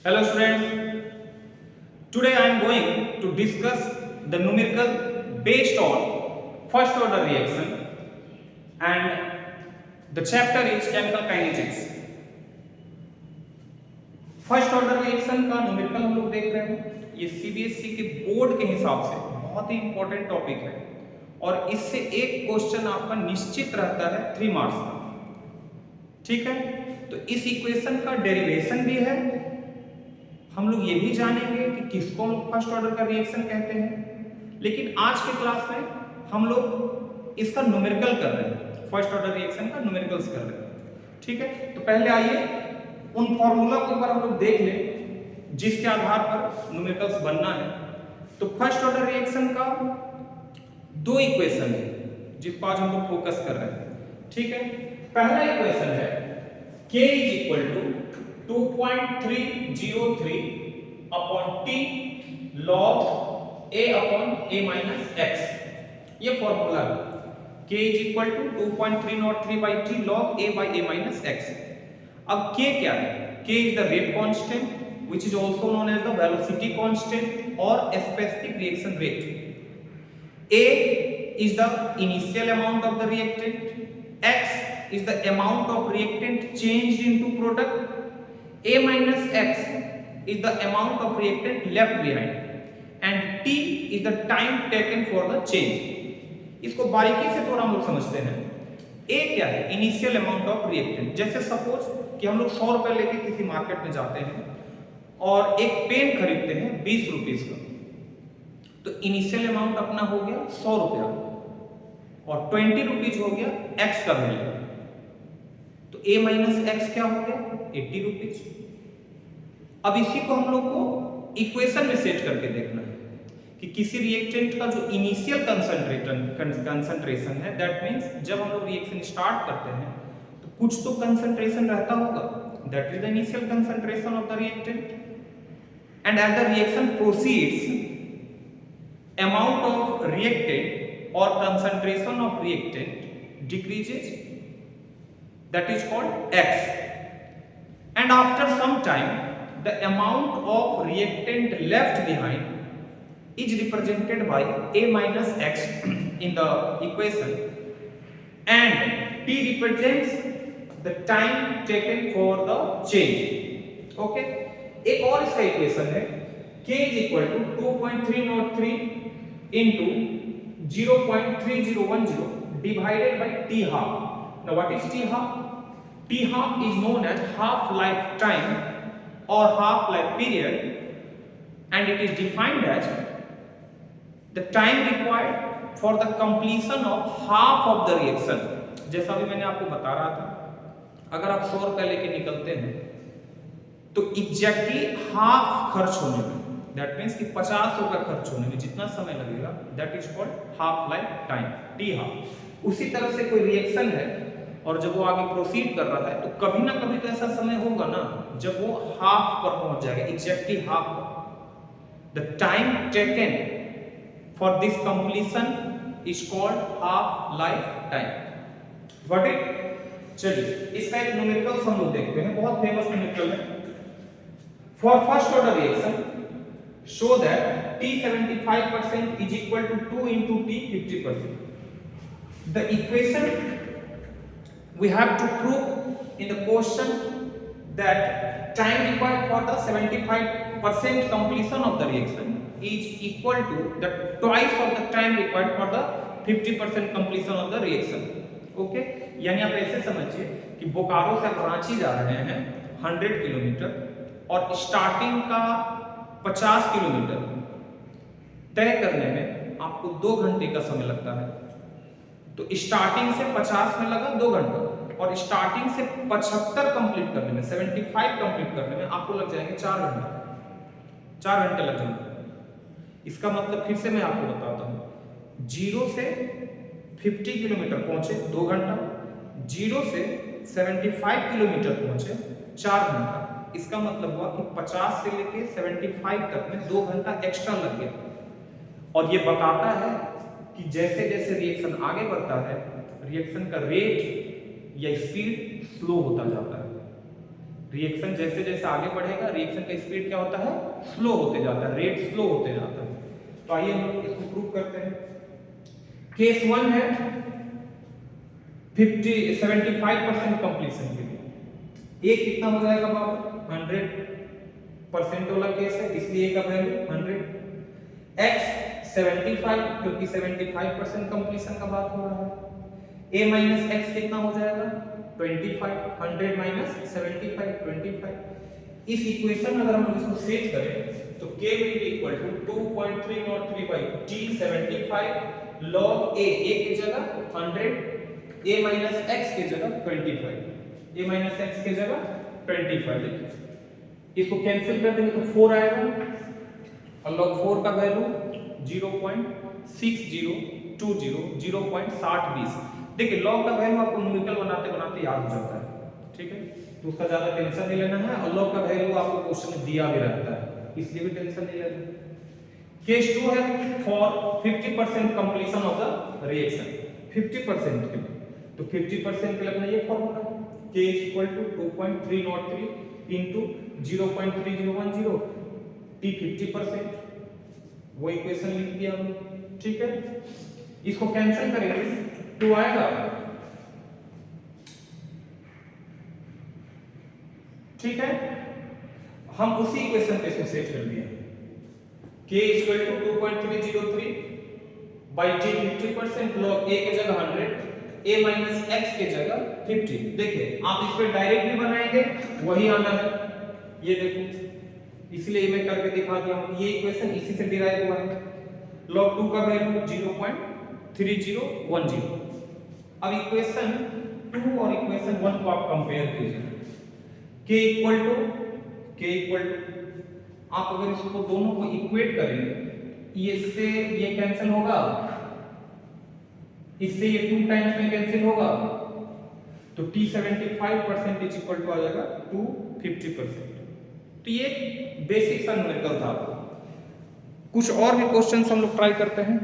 Hello students, today I am going to discuss the numerical based on first order reaction and the chapter is chemical kinetics. First order reaction का numerical हम लोग देख रहे हैं। ये CBSE के board के हिसाब से बहुत ही इंपॉर्टेंट टॉपिक है और इससे एक क्वेश्चन आपका निश्चित रहता है 3 मार्क्स का। ठीक है, तो इस इक्वेशन का डेरिवेशन भी है। हम लोग ये भी जानेंगे कि किसको फर्स्ट ऑर्डर का रिएक्शन कहते हैं, लेकिन आज के क्लास में हम लोग इसका न्यूमेरिकल कर रहे हैं, फर्स्ट ऑर्डर रिएक्शन का न्यूमेरिकल्स कर रहे हैं। ठीक है, तो पहले आइए उन फॉर्मूला को एक बार हम लोग देख लें जिसके आधार पर न्यूमेरिकल्स बनना है। तो फर्स्ट ऑर्डर रिएक्शन का दो इक्वेशन है जिस पर आज हम लोग फोकस कर रहे हैं। ठीक है, पहला इक्वेशन है K is equal to 2.303 upon T log A upon A minus x। ये फॉर्मूला है। K is equal to 2.303 by T log A by A minus x। अब K क्या है? K is the rate constant which is also known as the velocity constant or specific reaction rate. A is the initial amount of the reactant, x is the amount of reactant changed into product, A minus x is the amount of reactant left behind and T is the time taken for the change। इसको बारीकी से थोड़ा हम लोग समझते हैं। A क्या है? Initial amount of reactant. जैसे सपोज कि हम लोग 100 रुपए लेके किसी मार्केट में जाते हैं और एक पेन खरीदते हैं 20 रुपीस का, तो इनिशियल अमाउंट अपना हो गया 100 रुपया और 20 रुपीज हो गया x का वैल्यू, तो a माइनस एक्स क्या हो गया? 80 रुपीज। अब इसी को हम लोग को इक्वेशन में सेट करके देखना है कि किसी रिएक्टेंट का जो इनिशियल कंसंट्रेशन है, दैट मींस जब हम लोग रिएक्शन स्टार्ट करते हैं तो कुछ तो कंसंट्रेशन रहता होगा, that is the initial concentration of the reactant, and as the reaction proceeds amount of reactant or concentration of reactant decreases, that is called x, and after some time the amount of reactant left behind is represented by A minus x in the equation and T represents the time taken for the change। okay, एक और इसका equation है K is equal to 2.303 into 0.3010 divided by T half। now what is T half? T half is known as half life time or half life period and it is defined as the time required for the completion of half of the reaction। जैसा भी मैंने आपको बता रहा था, अगर आप 100 रुपए लेके निकलते हैं तो एग्जैक्टली हाफ खर्च होने में, दैट मीन्स कि 50 रुपए खर्च होने में जितना समय लगेगा, that is called half life time, T half. उसी तरह से कोई रिएक्शन है और जब वो आगे प्रोसीड कर रहा है तो कभी ना कभी तो ऐसा समय होगा ना जब वो हाफ पर पहुंच जाएगा, एग्जैक्टली हाफ पर। The time taken for this completion is called half life time. What it? चलिए इसका एक न्यूमेरिकल हम लोग देखते हैं, बहुत फेमस न्यूमेरिकल है। For first order reaction show that T 75% is equal to 2 into T 50%। the equation we have to prove in the question that time required for the 75% completion of the reaction is equal to the twice of the time required for the 50% completion of the reaction। okay, यानी आप ऐसे समझिए कि बोकारो से आप रांची जा रहे हैं 100 किलोमीटर और स्टार्टिंग का 50 किलोमीटर तय करने में आपको 2 घंटे का समय लगता है। तो स्टार्टिंग से 50 में लगा 2 घंटा और स्टार्टिंग से 75 कंप्लीट करने में, 75 कंप्लीट करने में आपको लग जाएंगे 4 घंटे, 4 घंटे लग जाएंगे। इसका मतलब फिर से मैं आपको बताता हूं, 0 से 50 किलोमीटर पहुंचे 2 घंटा, 0 से 75 किलोमीटर पहुंचे 4 घंटा। इसका मतलब हुआ कि 50 से लेके 75 तक में 2 घंटा एक्स्ट्रा लग गया। और ये बताता है कि जैसे जैसे रिएक्शन आगे बढ़ता है, रिएक्शन का रेट या स्पीड स्लो होता जाता है। रिएक्शन जैसे जैसे आगे बढ़ेगा रिएक्शन का स्पीड क्या होता है, स्लो होते जाता है, रेट स्लो होते जाता है। तो आइए हम इसको प्रूव करते हैं। केस 1 है 75% कंप्लीशन के लिए। ए कितना हो जाएगा बाबू, 100% वाला केस है, इसलिए ए का वैल्यू 100। x 75 क्योंकि 75% कंप्लीशन का बात हो रहा है। a माइनस x कितना हो जाएगा, 25। 100 माइनस 75 25। इस इक्वेशन में अगर हम इसको सेट करें तो k will be equal to 2.303 by t 75 log a की जगह 100, a minus x की जगह 25, a minus x की जगह 25 लिखिए। इसको कैंसिल कर देंगे तो 4 आएगा और log 4 का वैल्यू 0.6020 0.6020। देखिए लॉग का वैल्यू आपको न्यूमेरिकल बनाते बनाते याद हो जाता है, ठीक है, तो उसका ज्यादा टेंशन नहीं लेना है। और लॉग का वैल्यू आपको क्वेश्चन में दिया भी रहता है, इसलिए भी टेंशन नहीं लेना। केस 2 है for 50% completion of the reaction, 50% के लिए। तो 50% के लिए अपना ये फॉर्मूला है, k = 2.303 into 0.3010 t 50%, वो इक्वेशन लिख दिया हमने, ठीक है। इसको कैंसिल करेंगे 2 आएगा, ठीक है। हम उसी इक्वेशन पे इसको सेट कर दिया, k = 2.303 by t 50% log a की जगह 100, a minus x की जगह 50। देखिए आप इस पे डायरेक्ट भी बनाएंगे वही आना है, ये देखो, इसलिए मैं करके दिखा दिया हूं। ये इक्वेशन इसी से डिराइव हुआ है। log 2 का वैल्यू 0.3010। अब इक्वेशन 2 और इक्वेशन 1 को आप कंपेयर कीजिए। k इक्वल टू आप अगर इसको दोनों को इक्वेट करेंगे, ये से ये कैंसिल होगा, इससे ये 2 टाइम्स में कैंसिल होगा, तो t 75% इज इक्वल टू आ जाएगा 250%। तो ये बेसिक सा न्यूमेरिकल था। कुछ और भी क्वेश्चंस हम लोग ट्राई करते हैं।